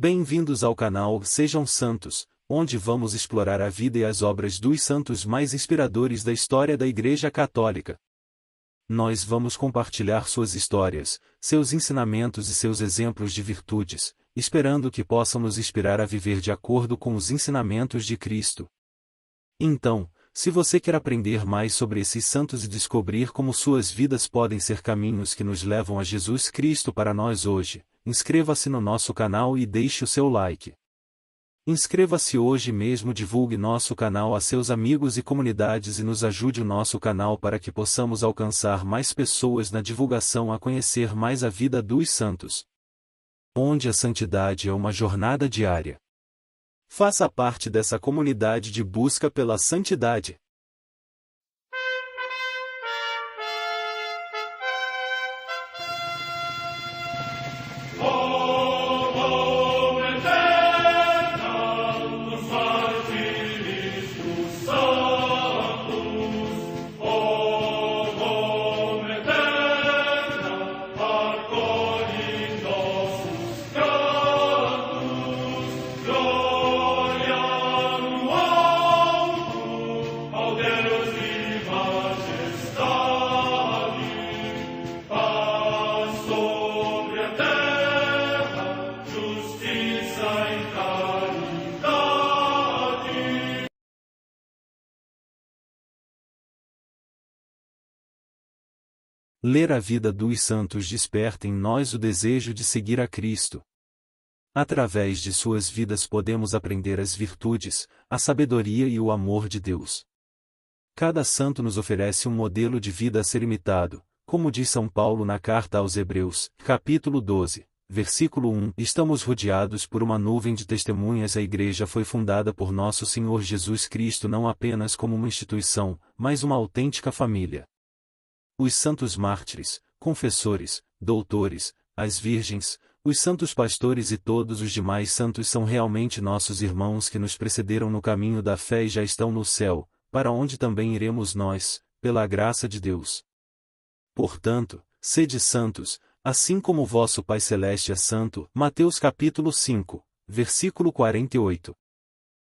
Bem-vindos ao canal Sejam Santos, onde vamos explorar a vida e as obras dos santos mais inspiradores da história da Igreja Católica. Nós vamos compartilhar suas histórias, seus ensinamentos e seus exemplos de virtudes, esperando que possam nos inspirar a viver de acordo com os ensinamentos de Cristo. Então, se você quer aprender mais sobre esses santos e descobrir como suas vidas podem ser caminhos que nos levam a Jesus Cristo para nós hoje, inscreva-se no nosso canal e deixe o seu like. Inscreva-se hoje mesmo, divulgue nosso canal a seus amigos e comunidades e nos ajude o nosso canal para que possamos alcançar mais pessoas na divulgação a conhecer mais a vida dos santos, onde a santidade é uma jornada diária. Faça parte dessa comunidade de busca pela santidade. Ler a vida dos santos desperta em nós o desejo de seguir a Cristo. Através de suas vidas podemos aprender as virtudes, a sabedoria e o amor de Deus. Cada santo nos oferece um modelo de vida a ser imitado, como diz São Paulo na carta aos Hebreus, capítulo 12, versículo 1. Estamos rodeados por uma nuvem de testemunhas. A Igreja foi fundada por nosso Senhor Jesus Cristo não apenas como uma instituição, mas uma autêntica família. Os santos mártires, confessores, doutores, as virgens, os santos pastores e todos os demais santos são realmente nossos irmãos que nos precederam no caminho da fé e já estão no céu, para onde também iremos nós, pela graça de Deus. Portanto, sede santos, assim como o vosso Pai Celeste é santo. Mateus capítulo 5, versículo 48.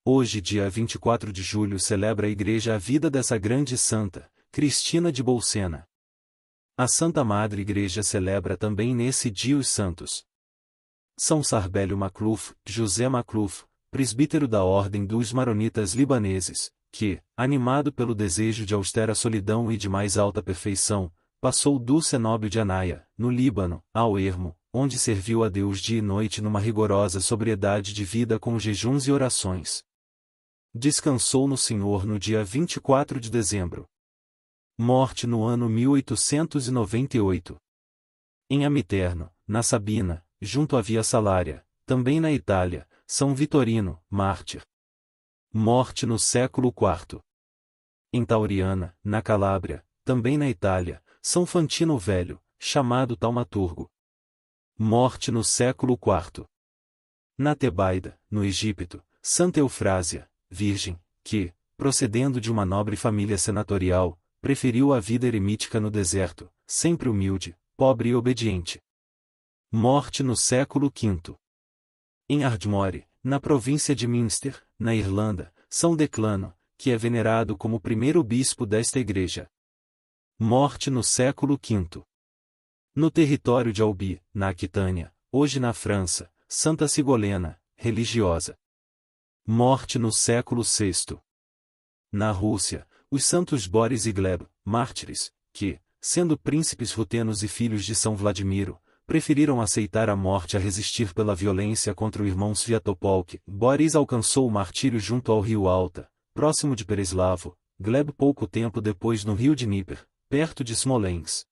Hoje, dia 24 de julho, celebra a Igreja a vida dessa grande santa, Cristina de Bolsena. A Santa Madre Igreja celebra também nesse dia os santos São Sarbélio Macluf, José Macluf, presbítero da Ordem dos Maronitas Libaneses, que, animado pelo desejo de austera solidão e de mais alta perfeição, passou do cenóbio de Anaia, no Líbano, ao ermo, onde serviu a Deus dia e noite numa rigorosa sobriedade de vida com jejuns e orações. Descansou no Senhor no dia 24 de dezembro. Morte no ano 1898. Em Amiterno, na Sabina, junto à Via Salária, também na Itália, São Vitorino, mártir. Morte no século IV. Em Tauriana, na Calábria, também na Itália, São Fantino Velho, chamado Taumaturgo. Morte no século IV. Na Tebaida, no Egito, Santa Eufrásia, virgem, que, procedendo de uma nobre família senatorial, preferiu a vida eremítica no deserto, sempre humilde, pobre e obediente. Morte no século V. Em Ardmore, na província de Munster, na Irlanda, São Declano, que é venerado como o primeiro bispo desta igreja. Morte no século V. No território de Albi, na Aquitânia, hoje na França, Santa Sigolena, religiosa. Morte no século VI. Na Rússia, os santos Boris e Gleb, mártires, que, sendo príncipes rutenos e filhos de São Vladimiro, preferiram aceitar a morte a resistir pela violência contra o irmão Sviatopolk. Boris alcançou o martírio junto ao rio Alta, próximo de Pereslavo, Gleb pouco tempo depois no rio Dnieper, perto de Smolensk.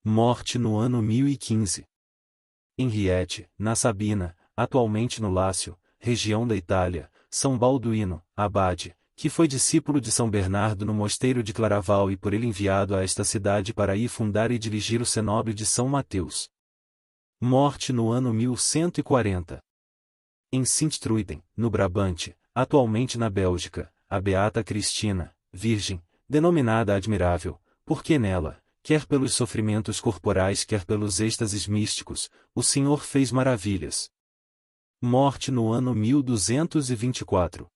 Morte no ano 1015. Em Riete, na Sabina, atualmente no Lácio, região da Itália, São Balduíno, abade, que foi discípulo de São Bernardo no mosteiro de Claraval e por ele enviado a esta cidade para ir fundar e dirigir o cenóbio de São Mateus. Morte no ano 1140. Em Sint-Truiden, no Brabante, atualmente na Bélgica, a beata Cristina, virgem, denominada Admirável, porque nela, quer pelos sofrimentos corporais quer pelos êxtases místicos, o Senhor fez maravilhas. Morte no ano 1224.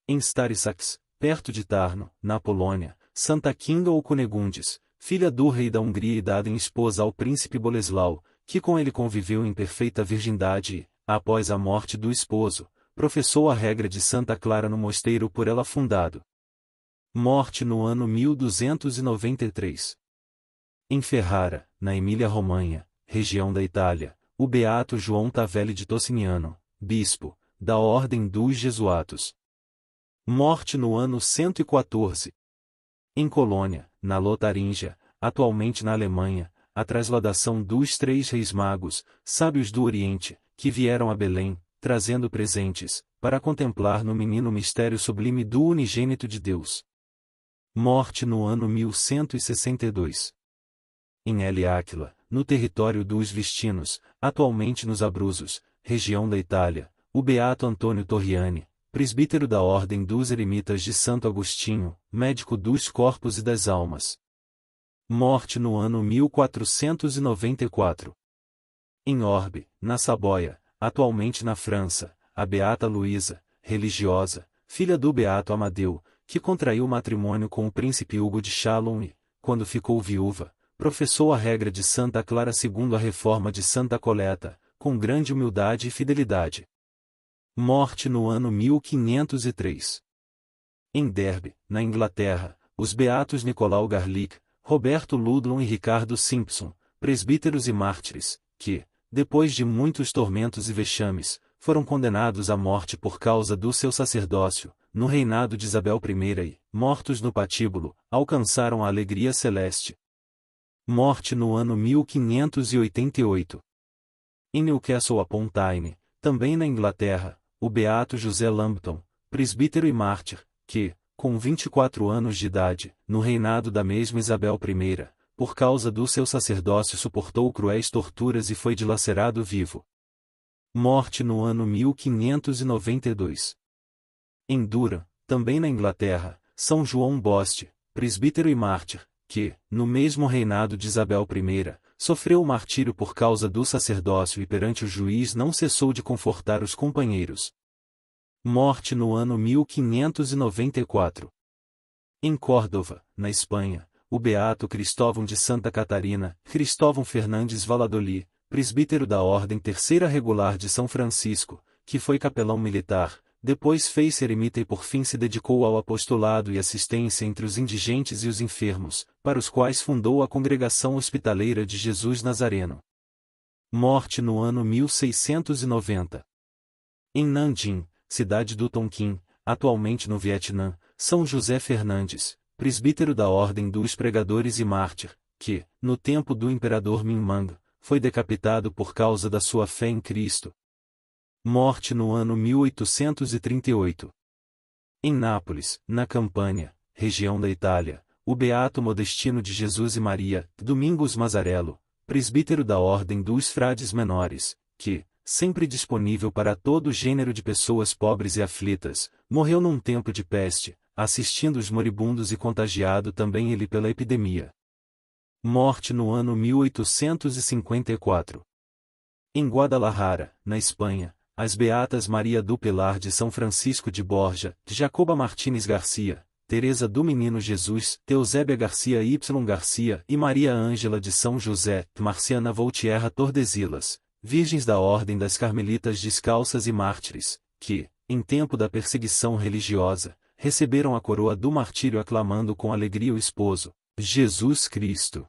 Em Starisax, perto de Tarno, na Polônia, Santa Kinga ou Cunegundes, filha do rei da Hungria e dada em esposa ao príncipe Boleslau, que com ele conviveu em perfeita virgindade e, após a morte do esposo, professou a regra de Santa Clara no mosteiro por ela fundado. Morte no ano 1293. Em Ferrara, na Emília-Romanha, região da Itália, o beato João Tavelli de Tociniano, bispo, da Ordem dos Jesuatos. Morte no ano 114. Em Colônia, na Lotaríngia, atualmente na Alemanha, a transladação dos 3 reis magos, sábios do Oriente, que vieram a Belém, trazendo presentes, para contemplar no menino o mistério sublime do unigênito de Deus. Morte no ano 1162. Em El Áquila, no território dos Vistinos, atualmente nos Abruzos, região da Itália, o beato Antônio Torriani, presbítero da Ordem dos Eremitas de Santo Agostinho, médico dos corpos e das almas. Morte no ano 1494. Em Orbe, na Saboia, atualmente na França, a beata Luísa, religiosa, filha do beato Amadeu, que contraiu matrimônio com o príncipe Hugo de Chalon e, quando ficou viúva, professou a regra de Santa Clara segundo a reforma de Santa Coleta, com grande humildade e fidelidade. Morte no ano 1503. Em Derby, na Inglaterra, os beatos Nicolau Garlick, Roberto Ludlum e Ricardo Simpson, presbíteros e mártires, que, depois de muitos tormentos e vexames, foram condenados à morte por causa do seu sacerdócio, no reinado de Isabel I e, mortos no patíbulo, alcançaram a alegria celeste. Morte no ano 1588. Em Newcastle upon Tyne, também na Inglaterra, o beato José Lambton, presbítero e mártir, que, com 24 anos de idade, no reinado da mesma Isabel I, por causa do seu sacerdócio suportou cruéis torturas e foi dilacerado vivo. Morte no ano 1592. Em Durham, também na Inglaterra, São João Boste, presbítero e mártir, que, no mesmo reinado de Isabel I, sofreu o martírio por causa do sacerdócio e perante o juiz não cessou de confortar os companheiros. Morte no ano 1594. Em Córdoba, na Espanha, o beato Cristóvão de Santa Catarina, Cristóvão Fernandes Valladolid, presbítero da Ordem Terceira Regular de São Francisco, que foi capelão militar, depois fez-se eremita e por fim se dedicou ao apostolado e assistência entre os indigentes e os enfermos, para os quais fundou a Congregação Hospitaleira de Jesus Nazareno. Morte no ano 1690. Em Nanjing, cidade do Tonkin, atualmente no Vietnã, São José Fernandes, presbítero da Ordem dos Pregadores e mártir, que, no tempo do imperador Minh Mang, foi decapitado por causa da sua fé em Cristo. Morte no ano 1838. Em Nápoles, na Campânia, região da Itália, o beato Modestino de Jesus e Maria, Domingos Mazzarello, presbítero da Ordem dos Frades Menores, que, sempre disponível para todo gênero de pessoas pobres e aflitas, morreu num tempo de peste, assistindo os moribundos e contagiado também ele pela epidemia. Morte no ano 1854. Em Guadalajara, na Espanha, as beatas Maria do Pilar de São Francisco de Borja, Jacoba Martínez Garcia, Teresa do Menino Jesus, Teusébia Garcia Y Garcia e Maria Ângela de São José, Marciana Voltierra Tordesillas, virgens da Ordem das Carmelitas Descalças e mártires, que, em tempo da perseguição religiosa, receberam a coroa do martírio aclamando com alegria o esposo, Jesus Cristo.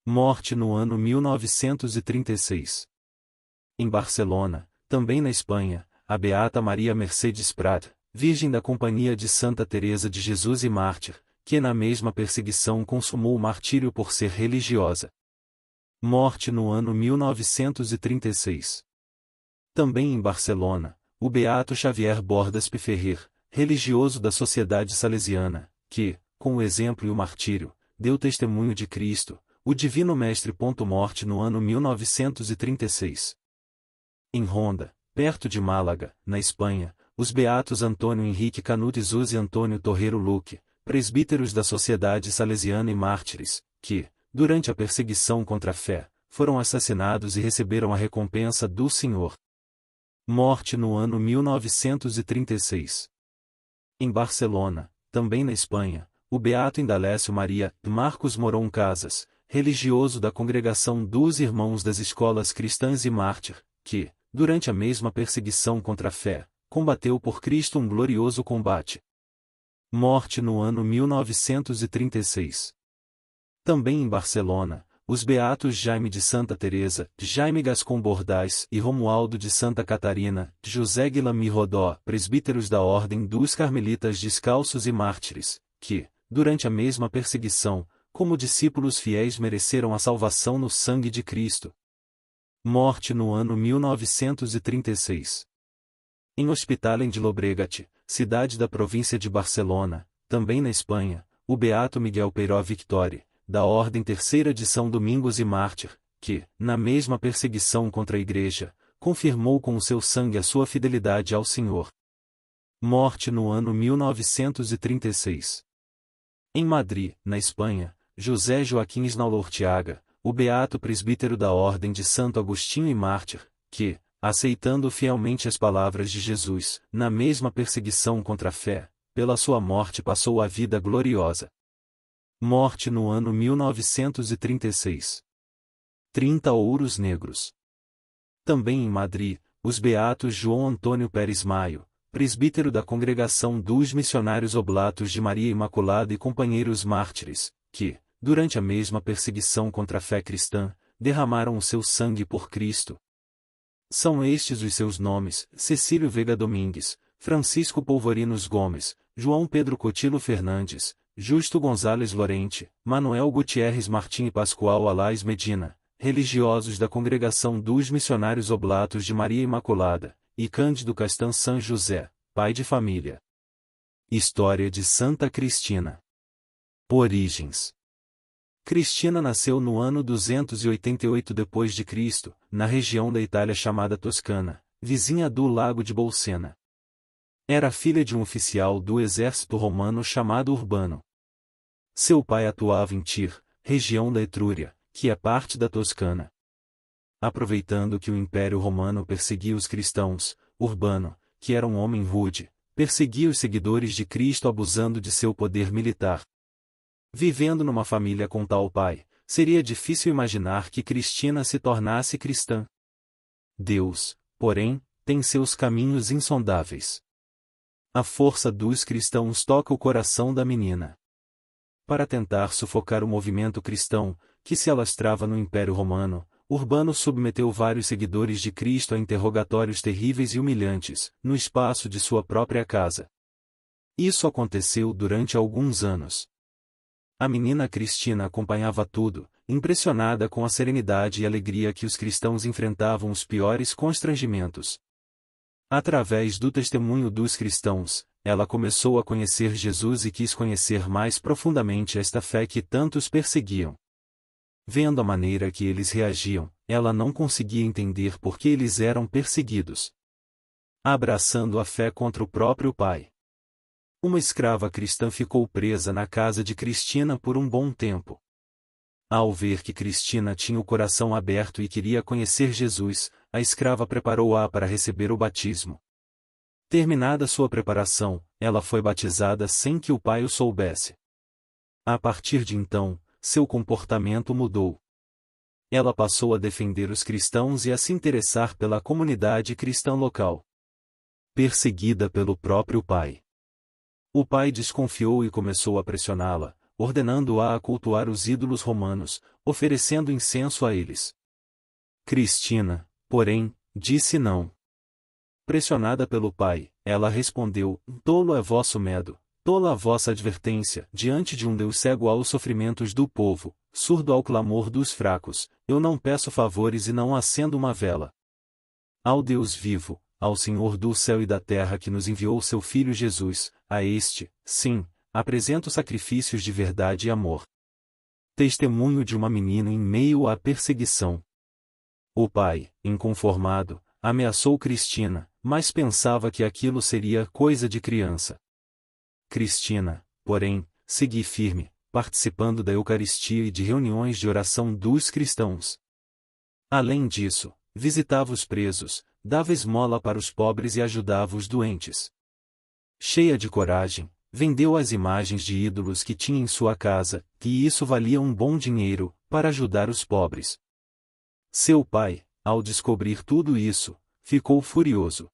Morte no ano 1936. Em Barcelona, também na Espanha, a beata Maria Mercedes Prat, virgem da Companhia de Santa Teresa de Jesus e mártir, que na mesma perseguição consumou o martírio por ser religiosa. Morte no ano 1936. Também em Barcelona, o beato Xavier Bordas Piferrer, religioso da Sociedade Salesiana, que, com o exemplo e o martírio, deu testemunho de Cristo, o Divino Mestre. Morte no ano 1936. Em Ronda, perto de Málaga, na Espanha, os beatos Antônio Henrique Canuto Zuz e Antônio Torreiro Luque, presbíteros da Sociedade Salesiana e mártires, que, durante a perseguição contra a fé, foram assassinados e receberam a recompensa do Senhor. Morte no ano 1936. Em Barcelona, também na Espanha, o beato Indalécio Maria Marcos Moron Casas, religioso da Congregação dos Irmãos das Escolas Cristãs e Mártir, que, durante a mesma perseguição contra a fé, combateu por Cristo um glorioso combate. Morte no ano 1936. Também em Barcelona, os beatos Jaime de Santa Teresa, Jaime Gascon Bordais e Romualdo de Santa Catarina, José Guilherme Rodó, presbíteros da Ordem dos Carmelitas Descalços e Mártires, que, durante a mesma perseguição, como discípulos fiéis mereceram a salvação no sangue de Cristo. Morte no ano 1936. Em Hospitalet de Llobregat, cidade da província de Barcelona, também na Espanha, o beato Miguel Peiró Victori, da Ordem Terceira de São Domingos e Mártir, que, na mesma perseguição contra a Igreja, confirmou com o seu sangue a sua fidelidade ao Senhor. Morte no ano 1936. Em Madrid, na Espanha, José Joaquim Esnaulortiaga, o beato presbítero da Ordem de Santo Agostinho e Mártir, que, aceitando fielmente as palavras de Jesus, na mesma perseguição contra a fé, pela sua morte passou a vida gloriosa. Morte no ano 1936. 30 ouros negros. Também em Madrid, os beatos João Antônio Pérez Maio, presbítero da Congregação dos Missionários Oblatos de Maria Imaculada e companheiros mártires, que, durante a mesma perseguição contra a fé cristã, derramaram o seu sangue por Cristo. São estes os seus nomes: Cecílio Vega Domingues, Francisco Polvorinos Gomes, João Pedro Cotilo Fernandes, Justo Gonzales Lorente, Manuel Gutierrez Martim e Pascoal Alais Medina, religiosos da Congregação dos Missionários Oblatos de Maria Imaculada, e Cândido Castan San José, pai de família. História de Santa Cristina. Origens. Cristina nasceu no ano 288 d.C., na região da Itália chamada Toscana, vizinha do Lago de Bolsena. Era filha de um oficial do exército romano chamado Urbano. Seu pai atuava em Tir, região da Etrúria, que é parte da Toscana. Aproveitando que o Império Romano perseguia os cristãos, Urbano, que era um homem rude, perseguia os seguidores de Cristo abusando de seu poder militar. Vivendo numa família com tal pai, seria difícil imaginar que Cristina se tornasse cristã. Deus, porém, tem seus caminhos insondáveis. A força dos cristãos toca o coração da menina. Para tentar sufocar o movimento cristão, que se alastrava no Império Romano, Urbano submeteu vários seguidores de Cristo a interrogatórios terríveis e humilhantes, no espaço de sua própria casa. Isso aconteceu durante alguns anos. A menina Cristina acompanhava tudo, impressionada com a serenidade e alegria que os cristãos enfrentavam os piores constrangimentos. Através do testemunho dos cristãos, ela começou a conhecer Jesus e quis conhecer mais profundamente esta fé que tantos perseguiam. Vendo a maneira que eles reagiam, ela não conseguia entender por que eles eram perseguidos. Abraçando a fé contra o próprio pai. Uma escrava cristã ficou presa na casa de Cristina por um bom tempo. Ao ver que Cristina tinha o coração aberto e queria conhecer Jesus, a escrava preparou-a para receber o batismo. Terminada sua preparação, ela foi batizada sem que o pai o soubesse. A partir de então, seu comportamento mudou. Ela passou a defender os cristãos e a se interessar pela comunidade cristã local. Perseguida pelo próprio pai. O pai desconfiou e começou a pressioná-la, ordenando-a a cultuar os ídolos romanos, oferecendo incenso a eles. Cristina, porém, disse não. Pressionada pelo pai, ela respondeu: tolo é vosso medo, tola a vossa advertência, diante de um Deus cego aos sofrimentos do povo, surdo ao clamor dos fracos, eu não peço favores e não acendo uma vela. Ao Deus vivo, ao Senhor do céu e da terra que nos enviou seu Filho Jesus, a este, sim, apresento sacrifícios de verdade e amor. Testemunho de uma menina em meio à perseguição. O pai, inconformado, ameaçou Cristina, mas pensava que aquilo seria coisa de criança. Cristina, porém, seguia firme, participando da Eucaristia e de reuniões de oração dos cristãos. Além disso, visitava os presos, dava esmola para os pobres e ajudava os doentes. Cheia de coragem, vendeu as imagens de ídolos que tinha em sua casa, e isso valia um bom dinheiro, para ajudar os pobres. Seu pai, ao descobrir tudo isso, ficou furioso.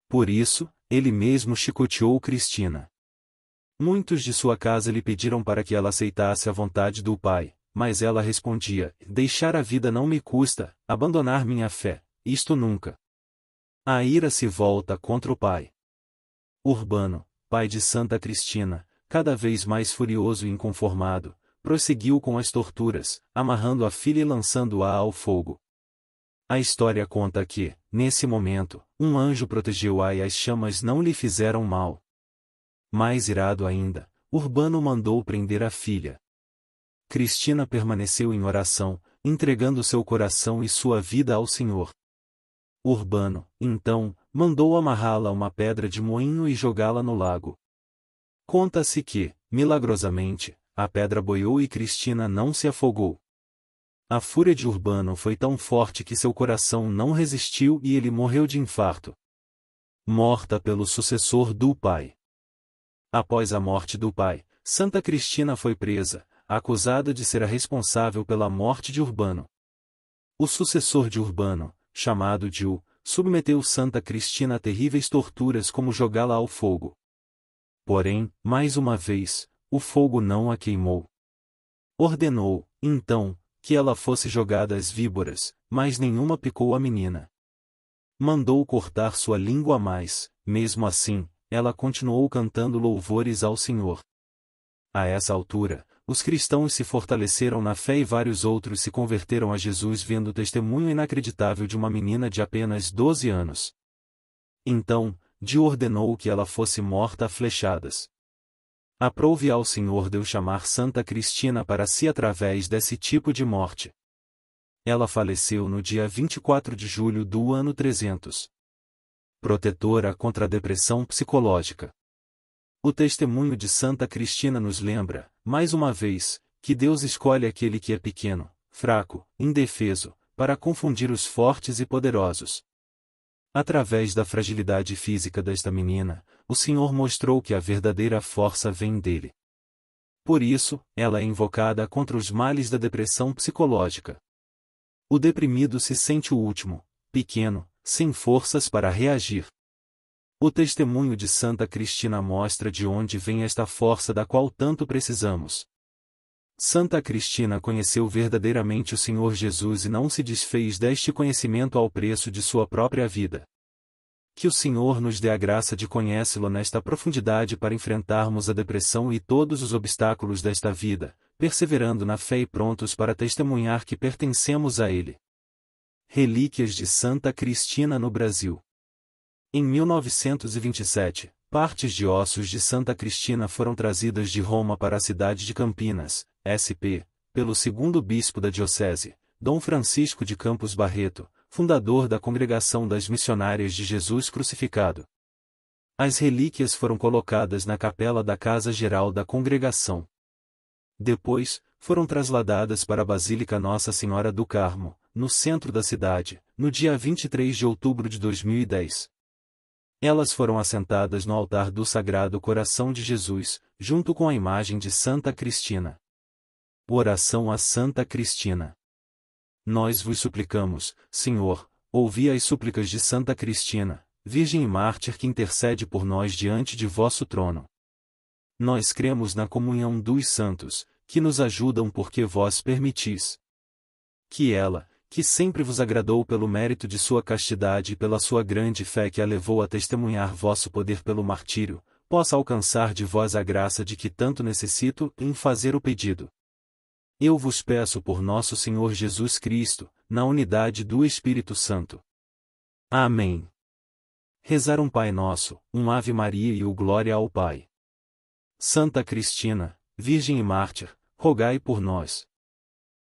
Por isso, ele mesmo chicoteou Cristina. Muitos de sua casa lhe pediram para que ela aceitasse a vontade do pai, mas ela respondia: deixar a vida não me custa, abandonar minha fé, isto nunca. A ira se volta contra o pai. Urbano, pai de Santa Cristina, cada vez mais furioso e inconformado, prosseguiu com as torturas, amarrando a filha e lançando-a ao fogo. A história conta que, nesse momento, um anjo protegeu-a e as chamas não lhe fizeram mal. Mais irado ainda, Urbano mandou prender a filha. Cristina permaneceu em oração, entregando seu coração e sua vida ao Senhor. Urbano, então, mandou amarrá-la a uma pedra de moinho e jogá-la no lago. Conta-se que, milagrosamente, a pedra boiou e Cristina não se afogou. A fúria de Urbano foi tão forte que seu coração não resistiu e ele morreu de infarto. Morta pelo sucessor do pai. Após a morte do pai, Santa Cristina foi presa, acusada de ser a responsável pela morte de Urbano. O sucessor de Urbano, chamado Diu, submeteu Santa Cristina a terríveis torturas como jogá-la ao fogo. Porém, mais uma vez, o fogo não a queimou. Ordenou, então, que ela fosse jogada às víboras, mas nenhuma picou a menina. Mandou cortar sua língua, mas, mesmo assim, ela continuou cantando louvores ao Senhor. A essa altura, os cristãos se fortaleceram na fé e vários outros se converteram a Jesus vendo o testemunho inacreditável de uma menina de apenas 12 anos. Então, Diu ordenou que ela fosse morta a flechadas. Aprove ao Senhor Deus chamar Santa Cristina para si através desse tipo de morte. Ela faleceu no dia 24 de julho do ano 300. Protetora contra a depressão psicológica. O testemunho de Santa Cristina nos lembra, mais uma vez, que Deus escolhe aquele que é pequeno, fraco, indefeso, para confundir os fortes e poderosos. Através da fragilidade física desta menina, o Senhor mostrou que a verdadeira força vem dele. Por isso, ela é invocada contra os males da depressão psicológica. O deprimido se sente o último, pequeno, sem forças para reagir. O testemunho de Santa Cristina mostra de onde vem esta força da qual tanto precisamos. Santa Cristina conheceu verdadeiramente o Senhor Jesus e não se desfez deste conhecimento ao preço de sua própria vida. Que o Senhor nos dê a graça de conhecê-lo nesta profundidade para enfrentarmos a depressão e todos os obstáculos desta vida, perseverando na fé e prontos para testemunhar que pertencemos a Ele. Relíquias de Santa Cristina no Brasil. Em 1927, partes de ossos de Santa Cristina foram trazidas de Roma para a cidade de Campinas, SP, pelo segundo bispo da diocese, Dom Francisco de Campos Barreto, fundador da Congregação das Missionárias de Jesus Crucificado. As relíquias foram colocadas na capela da Casa Geral da Congregação. Depois, foram trasladadas para a Basílica Nossa Senhora do Carmo, no centro da cidade, no dia 23 de outubro de 2010. Elas foram assentadas no altar do Sagrado Coração de Jesus, junto com a imagem de Santa Cristina. Oração a Santa Cristina. Nós vos suplicamos, Senhor, ouvi as súplicas de Santa Cristina, Virgem e mártir que intercede por nós diante de vosso trono. Nós cremos na comunhão dos santos, que nos ajudam porque vós permitis. Que ela, que sempre vos agradou pelo mérito de sua castidade e pela sua grande fé que a levou a testemunhar vosso poder pelo martírio, possa alcançar de vós a graça de que tanto necessito em fazer o pedido. Eu vos peço por nosso Senhor Jesus Cristo, na unidade do Espírito Santo. Amém. Rezar um Pai Nosso, um Ave Maria e o Glória ao Pai. Santa Cristina, Virgem e Mártir, rogai por nós.